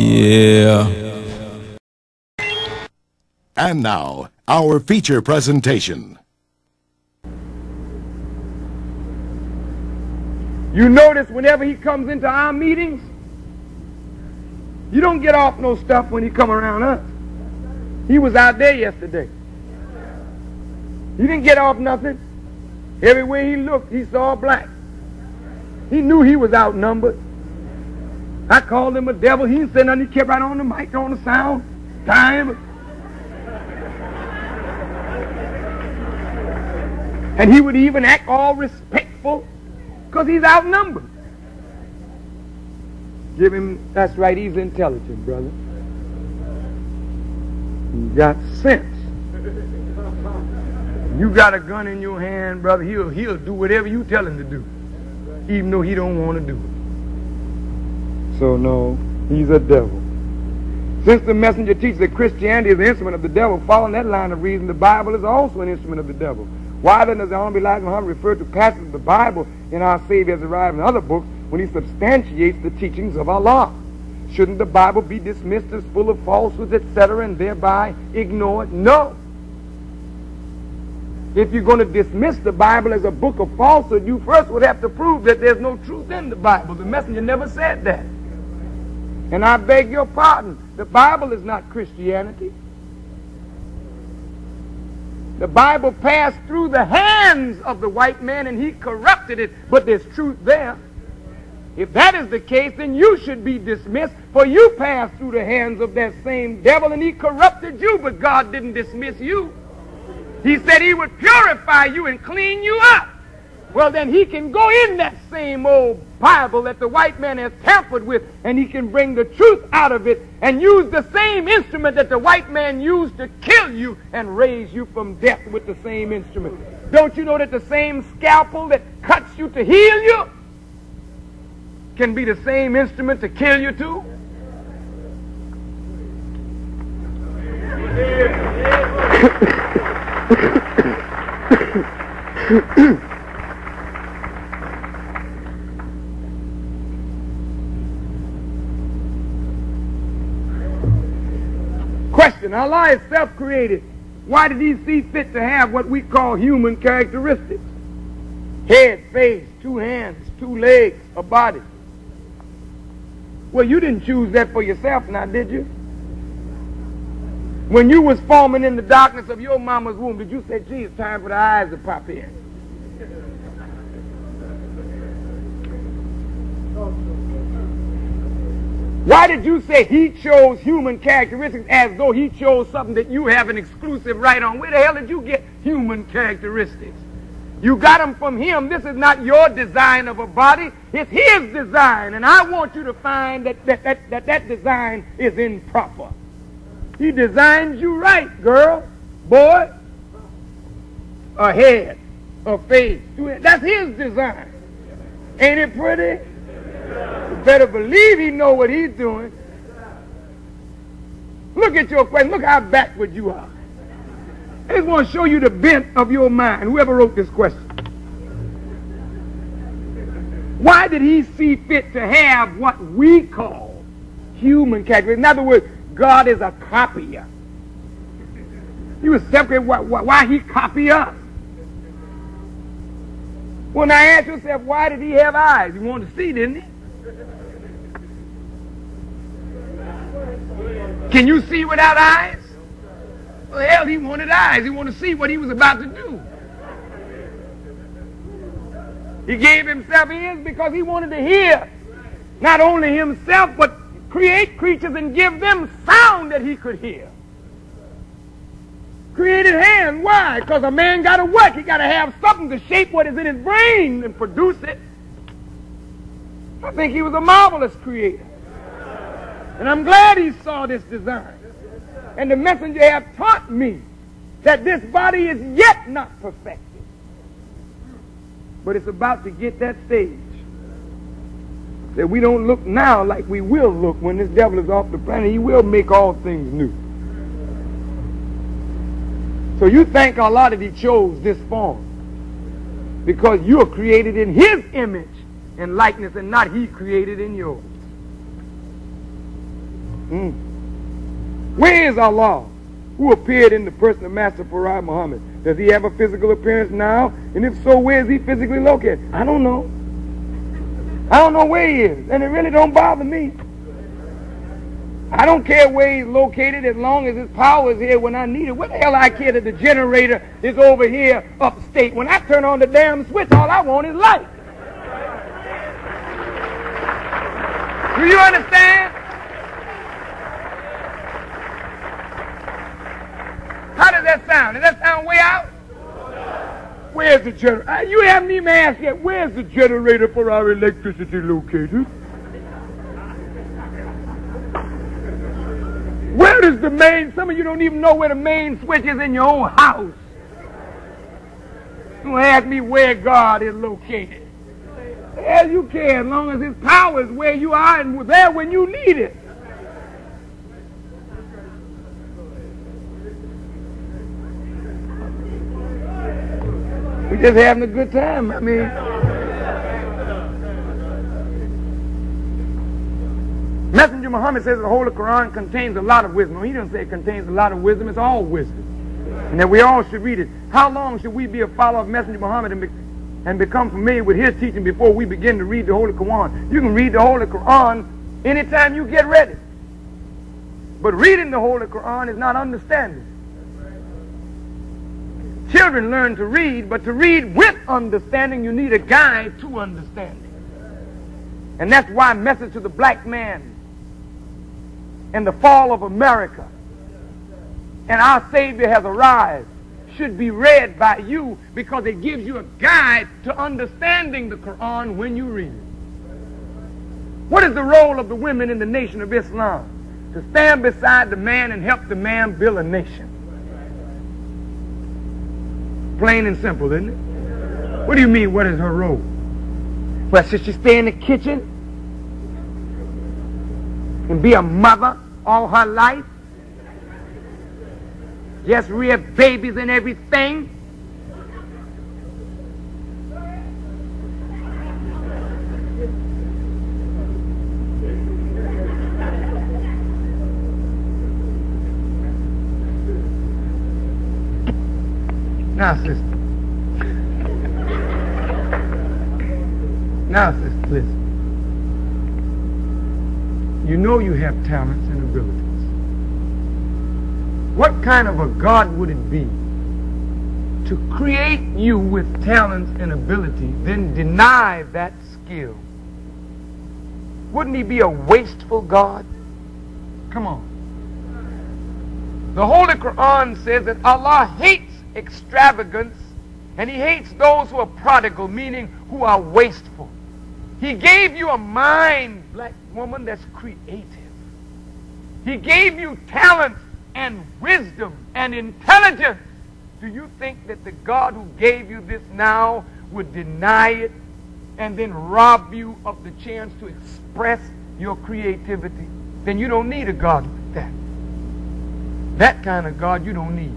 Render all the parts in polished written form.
Yeah. And now, our feature presentation. You notice whenever he comes into our meetings, you don't get off no stuff when he come around us. He was out there yesterday. He didn't get off nothing. Everywhere he looked, he saw black. He knew he was outnumbered. I called him a devil. He didn't say nothing. He kept right on the mic, on the sound. Time. And he would even act all respectful because he's outnumbered. Give him, that's right, he's intelligent, brother. He got sense. You got a gun in your hand, brother, he'll do whatever you tell him to do, even though he don't want to do it. So no, he's a devil. Since the messenger teaches that Christianity is an instrument of the devil, following that line of reason, the Bible is also an instrument of the devil. Why then does the Honorable Elijah Muhammad refer to passages of the Bible in Our Savior has arrived in other books when he substantiates the teachings of Allah? Shouldn't the Bible be dismissed as full of falsehoods, etc., and thereby ignored? No. If you're going to dismiss the Bible as a book of falsehood, you first would have to prove that there's no truth in the Bible. The messenger never said that. And I beg your pardon, the Bible is not Christianity. The Bible passed through the hands of the white man and he corrupted it, but there's truth there. If that is the case, then you should be dismissed, for you passed through the hands of that same devil and he corrupted you, but God didn't dismiss you. He said he would purify you and clean you up. Well, then he can go in that same old Bible that the white man has tampered with, and he can bring the truth out of it and use the same instrument that the white man used to kill you and raise you from death with the same instrument. Don't you know that the same scalpel that cuts you to heal you can be the same instrument to kill you too? Question: Allah is self-created. Why did he see fit to have what we call human characteristics? Head, face, 2 hands, 2 legs, a body. Well, you didn't choose that for yourself now, did you? When you was forming in the darkness of your mama's womb, did you say, gee, it's time for the eyes to pop in? Why did you say he chose human characteristics as though he chose something that you have an exclusive right on? Where the hell did you get human characteristics? You got them from him. This is not your design of a body. It's his design. And I want you to find that design is improper. He designed you right, girl, boy. A head, a face. That's his design. Ain't it pretty? You better believe he know what he's doing. Look at your question. Look how backward you are. I just want to show you the bent of your mind. Whoever wrote this question. Why did he see fit to have what we call human characteristics? In other words, God is a copier. He was separate. Why he copy us? Well, now ask yourself, why did he have eyes? He wanted to see, didn't he? Can you see without eyes? Well, hell, he wanted eyes. He wanted to see what he was about to do. He gave himself ears because he wanted to hear not only himself, but create creatures and give them sound that he could hear. Created hands. Why? Because a man got to work. He got to have something to shape what is in his brain and produce it. I think he was a marvelous creator. And I'm glad he saw this design. And the messenger have taught me that this body is yet not perfected. But it's about to get that stage that we don't look now like we will look when this devil is off the planet. He will make all things new. So you thank Allah that he chose this form, because you are created in his image and likeness and not he created in yours. Where is Allah, who appeared in the person of Master Farrakhan Muhammad? Does he have a physical appearance now? And if so, where is he physically located? I don't know. I don't know where he is, and it really don't bother me. I don't care where he's located as long as his power is here when I need it. What the hell I care that the generator is over here upstate? When I turn on the damn switch, all I want is light. Do you understand? How does that sound? Does that sound way out? Where's the generator? You haven't even asked yet, where's the generator for our electricity located? Where is the main? Some of you don't even know where the main switch is in your own house. Don't ask me where God is located. Hell, you care as long as his power is where you are and there when you need it. We're just having a good time. I mean, Messenger Muhammad says the Holy Quran contains a lot of wisdom. He doesn't say it contains a lot of wisdom. It's all wisdom. And that we all should read it. How long should we be a follower of Messenger Muhammad and become familiar with his teaching before we begin to read the Holy Quran? You can read the Holy Quran anytime you get ready. But reading the Holy Quran is not understanding. Children learn to read, but to read with understanding, you need a guide to understanding. And that's why Message to the Black Man and the Fall of America and Our Savior Has Arrived should be read by you, because it gives you a guide to understanding the Quran when you read it. What is the role of the women in the Nation of Islam? To stand beside the man and help the man build a nation. Plain and simple, isn't it? What do you mean, what is her role? Well, should she stay in the kitchen and be a mother all her life? Just rear babies and everything? Now, sister. Now, sister, listen. You know you have talents and abilities. What kind of a God would it be to create you with talents and ability, then deny that skill? Wouldn't he be a wasteful God? Come on. The Holy Quran says that Allah hates extravagance, and he hates those who are prodigal, meaning who are wasteful. He gave you a mind, black woman, that's creative. He gave you talent and wisdom and intelligence. Do you think that the God who gave you this now would deny it and then rob you of the chance to express your creativity? Then you don't need a God like that. That kind of God you don't need.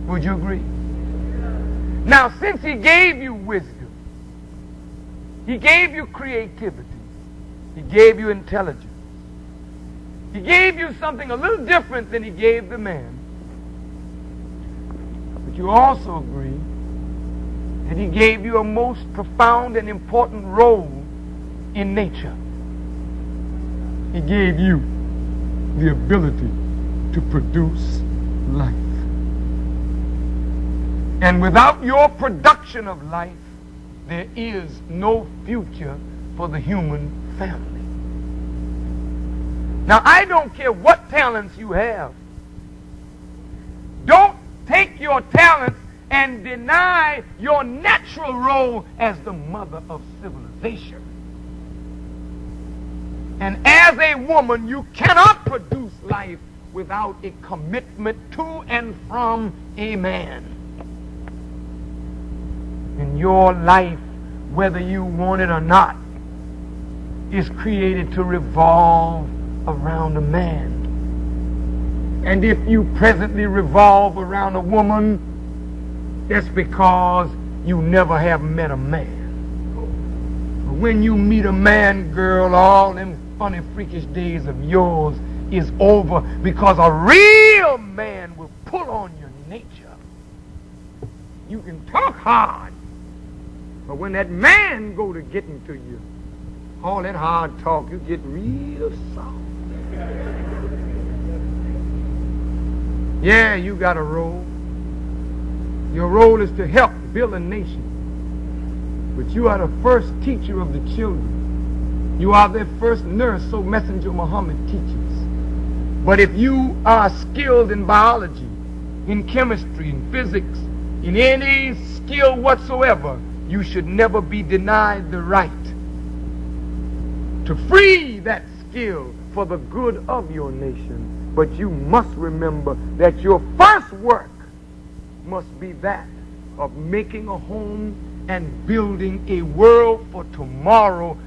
Would you agree? Now, since he gave you wisdom, he gave you creativity, he gave you intelligence, he gave you something a little different than he gave the man. But you also agree that he gave you a most profound and important role in nature. He gave you the ability to produce life. And without your production of life, there is no future for the human family. Now, I don't care what talents you have. Don't take your talents and deny your natural role as the mother of civilization. And as a woman, you cannot produce life without a commitment to and from a man. And your life, whether you want it or not, is created to revolve around a man. And if you presently revolve around a woman, that's because you never have met a man. But when you meet a man, girl, all them funny, freakish days of yours is over, because a real man will pull on your nature. You can talk hard, but when that man go to getting to you, all that hard talk, you get real soft. Yeah, you got a role. Your role is to help build a nation. But you are the first teacher of the children. You are their first nurse, so Messenger Muhammad teaches. But if you are skilled in biology, in chemistry, in physics, in any skill whatsoever, you should never be denied the right to free that skill for the good of your nation. But you must remember that your first work must be that of making a home and building a world for tomorrow